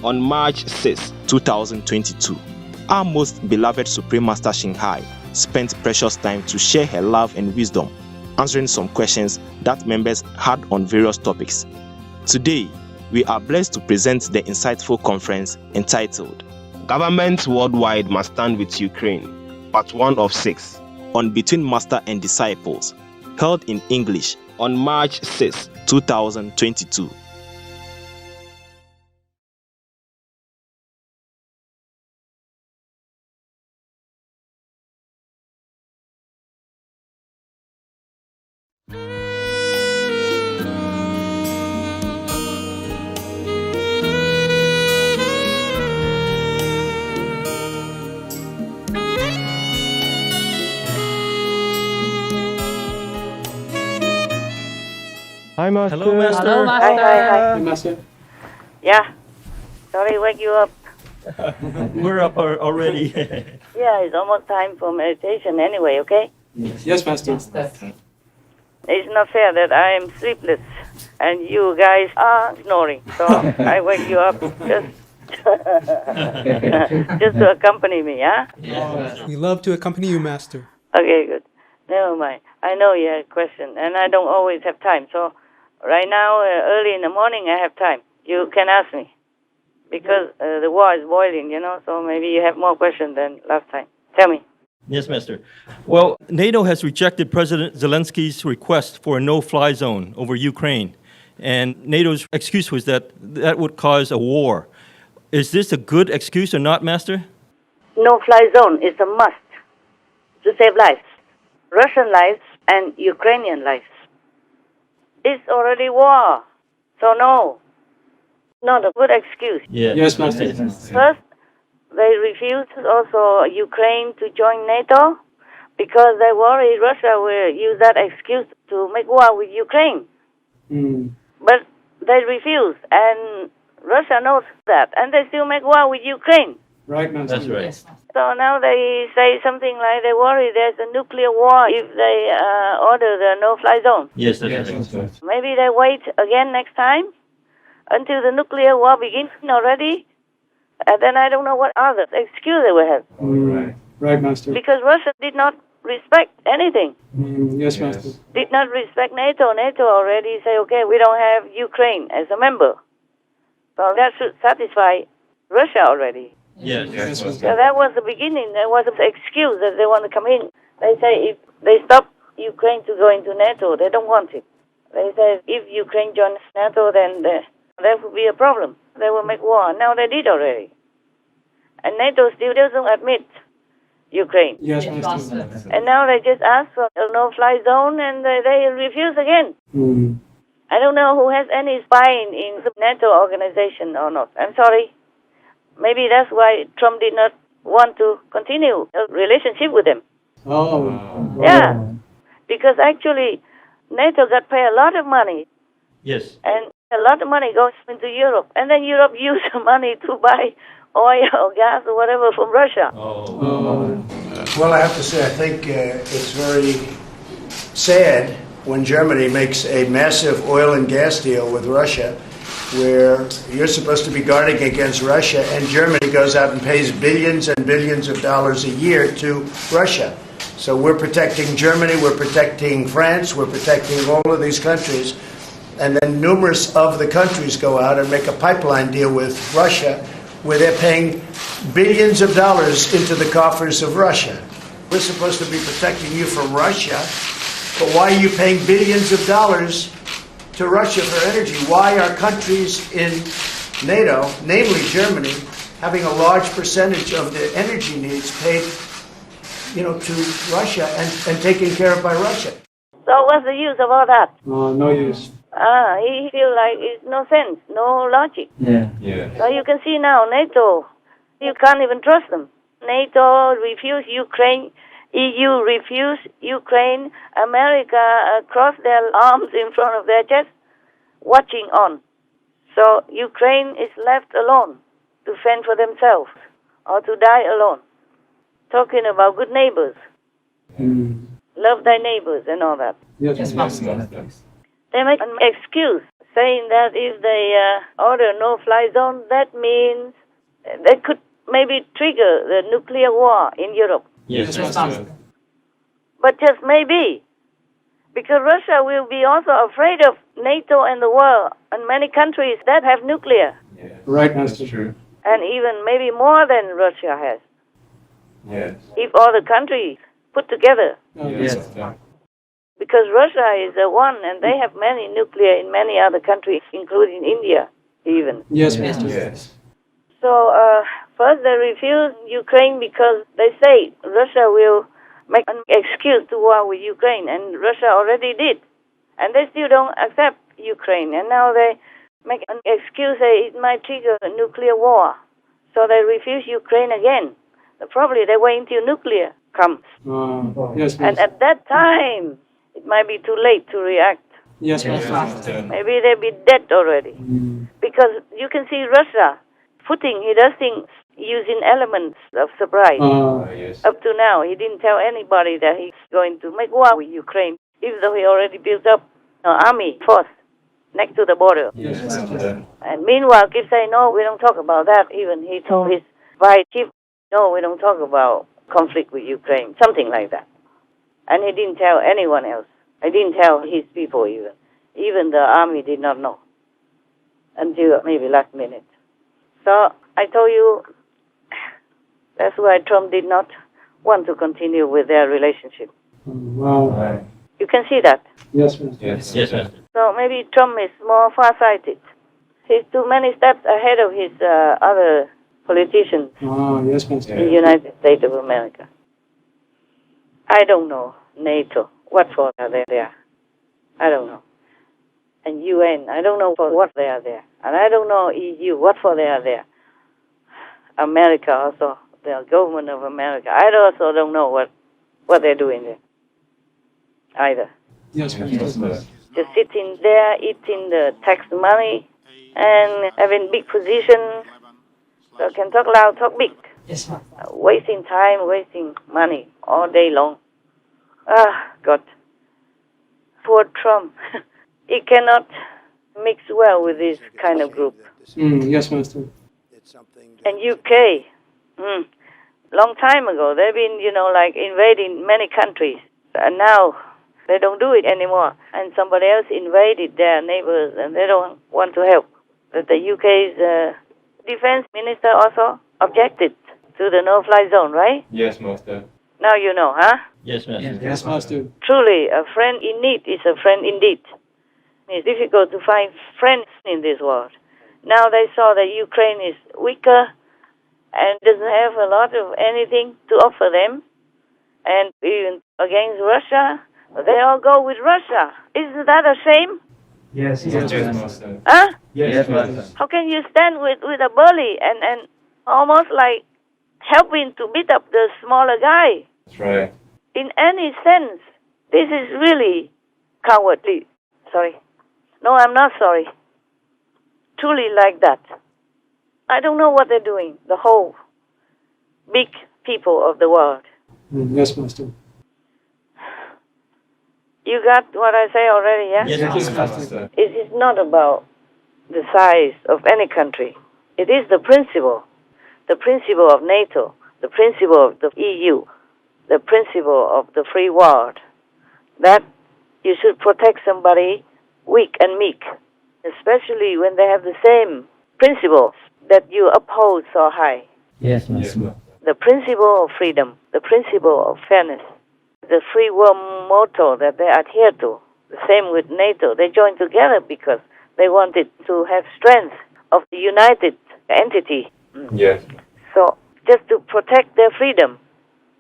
on March 6, 2022. Our most beloved Supreme Master Shinhai spent precious time to share her love and wisdom, answering some questions that members had on various topics. Today, we are blessed to present the insightful conference entitled Governments Worldwide Must Stand with Ukraine, Part 1 of 6, on Between Master and Disciples, held in English on March 6, 2022. Hi, Master. Hello, Master. Hello, Master. Hi. Hey, Master. Yeah. Sorry, wake you up. We're up already. Yeah, it's almost time for meditation anyway, okay? Yes, Master. It's not fair that I am sleepless and you guys are snoring. So I wake you up just just to accompany me, yeah? We love to accompany you, Master. Okay, good. Never mind. I know you had a question, and I don't always have time. So right now, early in the morning, I have time. You can ask me. Because the war is boiling, so maybe you have more questions than last time. Tell me. Yes, Master. Well, NATO has rejected President Zelensky's request for a no-fly zone over Ukraine. And NATO's excuse was that would cause a war. Is this a good excuse or not, Master? No-fly zone is a must to save lives. Russian lives and Ukrainian lives. It's already war. So no, not a good excuse. Yes, Master. First, they refused also Ukraine to join NATO because they worry Russia will use that excuse to make war with Ukraine. But they refused, and Russia knows that, and they still make war with Ukraine. Right, Master. That's right. So now they say something like they worry there's a nuclear war if they order the no-fly zone. Yes, that's right. Maybe they wait again next time until the nuclear war begins already. And then I don't know what other excuse they will have. Right, Master. Because Russia did not respect anything. Yes, Master. Did not respect NATO. NATO already say, okay, we don't have Ukraine as a member. So that should satisfy Russia already. Yes. So that was the beginning. That was an excuse that they want to come in. They say if they stop Ukraine to go into NATO, they don't want it. They say if Ukraine joins NATO, then there will be a problem. They will make war. Now they did already. And NATO still doesn't admit Ukraine. Yes, Master. And now they just ask for a no-fly zone, and they refuse again. I don't know who has any spy in the NATO organization or not. I'm sorry. Maybe that's why Trump did not want to continue a relationship with them. Yeah. Because actually, NATO got paid a lot of money. Yes. And a lot of money goes into Europe. And then Europe used the money to buy oil or gas or whatever from Russia. Well, I have to say, I think it's very sad when Germany makes a massive oil and gas deal with Russia, where you're supposed to be guarding against Russia, and Germany goes out and pays billions and billions of dollars a year to Russia. So we're protecting Germany, we're protecting France, we're protecting all of these countries, and then numerous of the countries go out and make a pipeline deal with Russia, where they're paying billions of dollars into the coffers of Russia. We're supposed to be protecting you from Russia, but why are you paying billions of dollars to Russia for energy? Why are countries in NATO, namely Germany, having a large percentage of their energy needs paid, to Russia and taken care of by Russia? So what's the use of all that? No use. He feels like it's no sense, no logic. Yeah. So you can see now, NATO, you can't even trust them. NATO refused Ukraine, EU refused Ukraine, America crossed their arms in front of their chest, watching on. So Ukraine is left alone to fend for themselves or to die alone. Talking about good neighbors. Love thy neighbors and all that. Yes, Master. They make an excuse, saying that if they order no-fly zone, that means they could maybe trigger the nuclear war in Europe. Yes, Master. But just maybe, because Russia will be also afraid of NATO and the world and many countries that have nuclear. Right, Master. True. And even maybe more than Russia has. Yes. If all the countries put together. Yes. Because Russia is the one, and they have many nuclear in many other countries, including India, even. Yes, Master. Yes. So first they refuse Ukraine because they say Russia will make an excuse to war with Ukraine, and Russia already did. And they still don't accept Ukraine, and now they make an excuse that it might trigger a nuclear war. So they refuse Ukraine again. Probably they wait until nuclear comes. Yes, And Master. at that time, it might be too late to react. Yes, Master. Maybe they'll be dead already. Because you can see Russia he does things using elements of surprise. Yes. Up to now, he didn't tell anybody that he's going to make war with Ukraine, even though he already built up an army force next to the border. Yes, Master. And meanwhile, keep saying, no, we don't talk about that. Even he told his vice chief, no, we don't talk about conflict with Ukraine, something like that. And he didn't tell anyone else. He didn't tell his people even. Even the army did not know until maybe last minute. So I told you, that's why Trump did not want to continue with their relationship. Wow. Right. You can see that. Yes, Master. Yes. Yes, Master. So maybe Trump is more far-sighted. He's too many steps ahead of his other politicians Yes, in Master. the United States of America. I don't know NATO. What for are they there? I don't know. And UN, I don't know for what they are there. And I don't know EU, what for they are there. America also, the government of America. I also don't know what they're doing there either. Yes, Master. Just sitting there, eating the tax money, and having big positions. So can talk loud, talk big. Yes, Master. Wasting time, wasting money all day long. God. Poor Trump. He cannot mix well with this kind of group. Yes, Master. And UK, long time ago, they've been, like invading many countries. And now they don't do it anymore. And somebody else invaded their neighbors, and they don't want to help. But the UK's defense minister also objected to the no-fly zone, right? Yes, Master. Now you know, huh? Yes, Master. Yes, Master. Truly, a friend in need is a friend indeed. It's difficult to find friends in this world. Now they saw that Ukraine is weaker and doesn't have a lot of anything to offer them. And even against Russia, they all go with Russia. Isn't that a shame? Yes, Master. Huh? Yes, Master. How can you stand with a bully and almost like helping to beat up the smaller guy? That's right. In any sense, this is really cowardly. Sorry. No, I'm not sorry. Truly like that. I don't know what they're doing, the whole big people of the world. Yes, Master. You got what I say already, yeah? Yes, Yes, Master. It is not about the size of any country. It is the principle of NATO, the principle of the EU, the principle of the free world, that you should protect somebody weak and meek, especially when they have the same principles that you uphold so high. Yes, Master. The principle of freedom, the principle of fairness, the free world motto that they adhere to. The same with NATO. They joined together because they wanted to have strength of the united entity. Yes. So just to protect their freedom,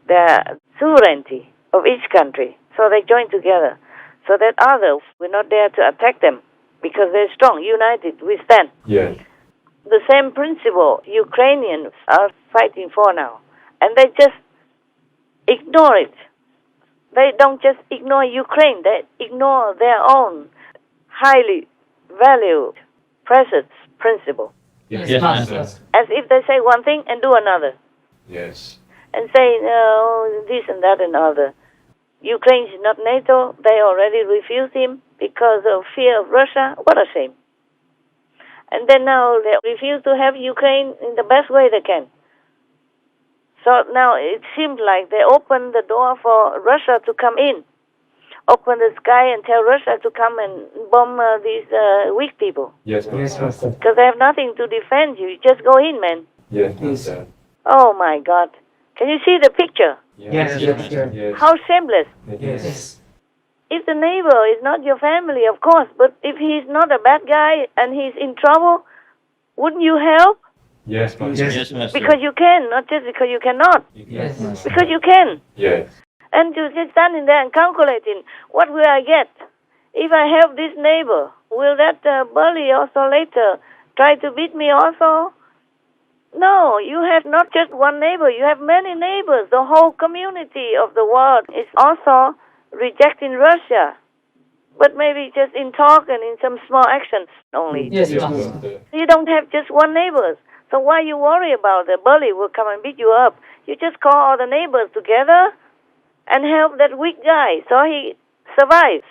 their sovereignty of each country. So they joined together so that others will not dare to attack them because they're strong, united, we stand. Yes. The same principle Ukrainians are fighting for now. And they just ignore it. They don't just ignore Ukraine, they ignore their own highly valued, precious principle. Yes, Master. As if they say one thing and do another. Yes. And say, no, this and that and other. Ukraine is not NATO. They already refused him because of fear of Russia. What a shame. And then now they refuse to have Ukraine in the best way they can. So now it seems like they open the door for Russia to come in. Open the sky and tell Russia to come and bomb these weak people. Yes, Master. Because they have nothing to defend you. Just go in, man. Yes, Master. Oh, my God. Can you see the picture? Yes, yes. How shameless. Yes. If the neighbor is not your family, of course, but if he's not a bad guy and he's in trouble, wouldn't you help? Yes, Master. Yes, Master. Because you can, not just because you cannot. Yes, Master. Because you can. Yes. And you just standing there and calculating, what will I get? If I help this neighbor, will that bully also later try to beat me also? No, you have not just one neighbor, you have many neighbors. The whole community of the world is also rejecting Russia. But maybe just in talk and in some small actions only. Yes, Yes, Master. Master. You don't have just one neighbor. So why you worry about the bully will come and beat you up? You just call all the neighbors together and help that weak guy so he survives.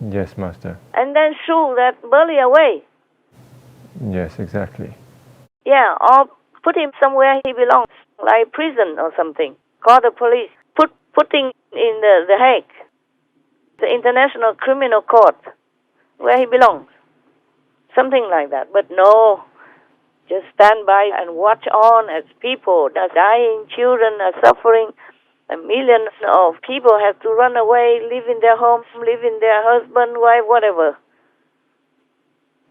Yes, Master. And then shoo that bully away. Yes, exactly. Yeah, or put him somewhere he belongs, like prison or something. Call the police. Putting in the Hague, the International Criminal Court, where he belongs. Something like that. But no, just stand by and watch on as people are dying, children are suffering, and millions of people have to run away, live in their homes, live in their husband, wife, whatever.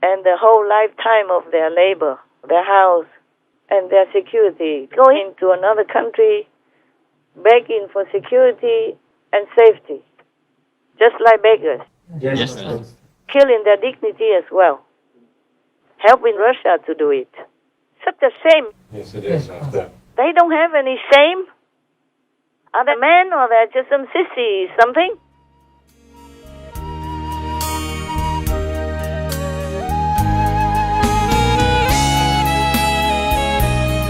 And the whole lifetime of their labor, their house, and their security. Go into another country, begging for security and safety, just like beggars. Yes, Master. Killing their dignity as well. Helping Russia to do it. Such a shame. Yes, it is, Master. They don't have any shame. Are they men or they're just some sissy something?